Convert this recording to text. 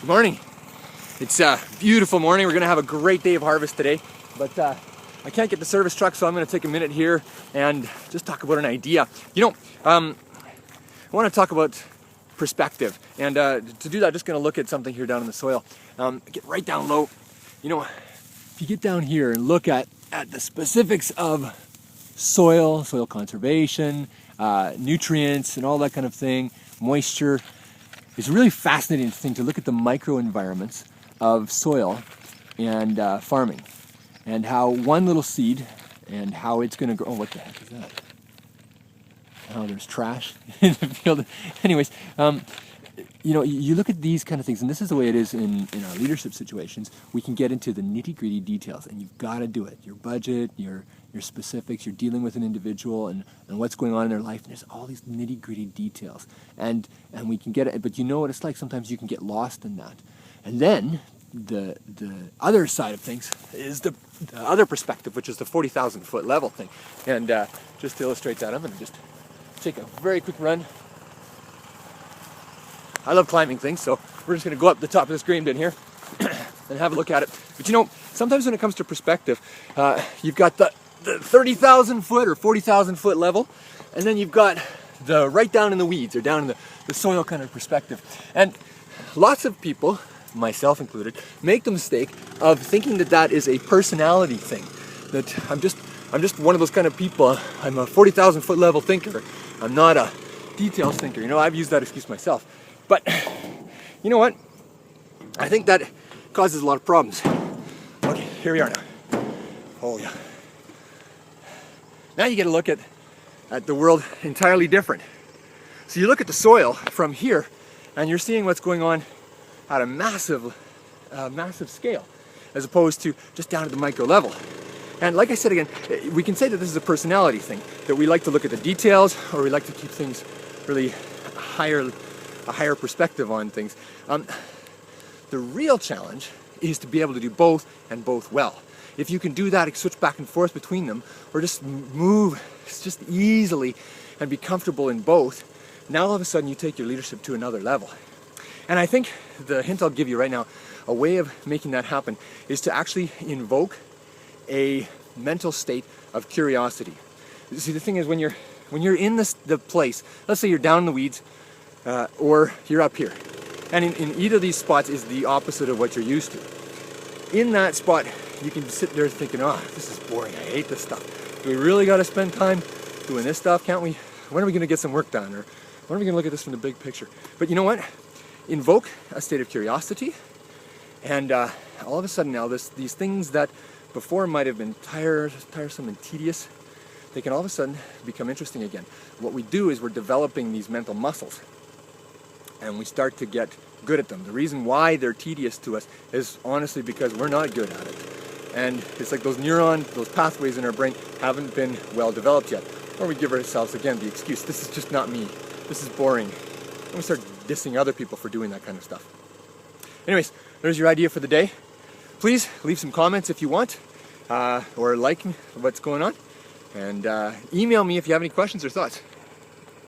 Good morning. It's a beautiful morning. We're going to have a great day of harvest today, but I can't get the service truck, so I'm going to take a minute here and just talk about an idea. I want to talk about perspective, and to do that, I'm just going to look at something here down in the soil. Get right down low. If you get down here and look at the specifics of soil conservation, nutrients, and all that kind of thing, moisture, it's a really fascinating thing to look at the microenvironments of soil and farming, and how one little seed and how it's going to grow. Oh, what the heck is that? Oh, there's trash in the field. Anyways, you look at these kind of things, and this is the way it is in our leadership situations. We can get into the nitty-gritty details, and you've got to do it. Your budget, your specifics, you're dealing with an individual and what's going on in their life, and there's all these nitty-gritty details. And we can get it, but you know what it's like. Sometimes you can get lost in that. And then the other side of things is the other perspective, which is the 40,000 foot level thing. And just to illustrate that, I'm going to just take a very quick run. I love climbing things, so we're just going to go up the top of this grain bin here and have a look at it. But sometimes when it comes to perspective, you've got the 30,000 foot or 40,000 foot level, and then you've got the right down in the weeds, or down in the soil kind of perspective. And lots of people, myself included, make the mistake of thinking that is a personality thing. That I'm just one of those kind of people. I'm a 40,000 foot level thinker. I'm not a details thinker. I've used that excuse myself. But you know what? I think that causes a lot of problems. Okay, here we are now. Oh yeah. Now you get a look at the world entirely different. So you look at the soil from here, and you're seeing what's going on at a massive scale, as opposed to just down at the micro level. And like I said again, we can say that this is a personality thing, that we like to look at the details, or we like to keep things really a higher perspective on things. The real challenge is to be able to do both, and both well. If you can do that, switch back and forth between them, or just move just easily and be comfortable in both, now all of a sudden you take your leadership to another level. And I think the hint I'll give you right now, a way of making that happen, is to actually invoke a mental state of curiosity. See, the thing is, when you're in the place, let's say you're down in the weeds, or you're up here, and in either of these spots is the opposite of what you're used to. In that spot, you can sit there thinking, oh, this is boring, I hate this stuff. Do we really got to spend time doing this stuff? Can't we? When are we going to get some work done? Or when are we going to look at this from the big picture? But you know what? Invoke a state of curiosity, and all of a sudden now these things that before might have been tiresome and tedious, they can all of a sudden become interesting again. What we do is we're developing these mental muscles, and we start to get good at them. The reason why they're tedious to us is honestly because we're not good at it. And it's like those pathways in our brain haven't been well developed yet. Or we give ourselves, again, the excuse, this is just not me. This is boring. And we start dissing other people for doing that kind of stuff. Anyways, there's your idea for the day. Please leave some comments if you want, or like what's going on. And email me if you have any questions or thoughts.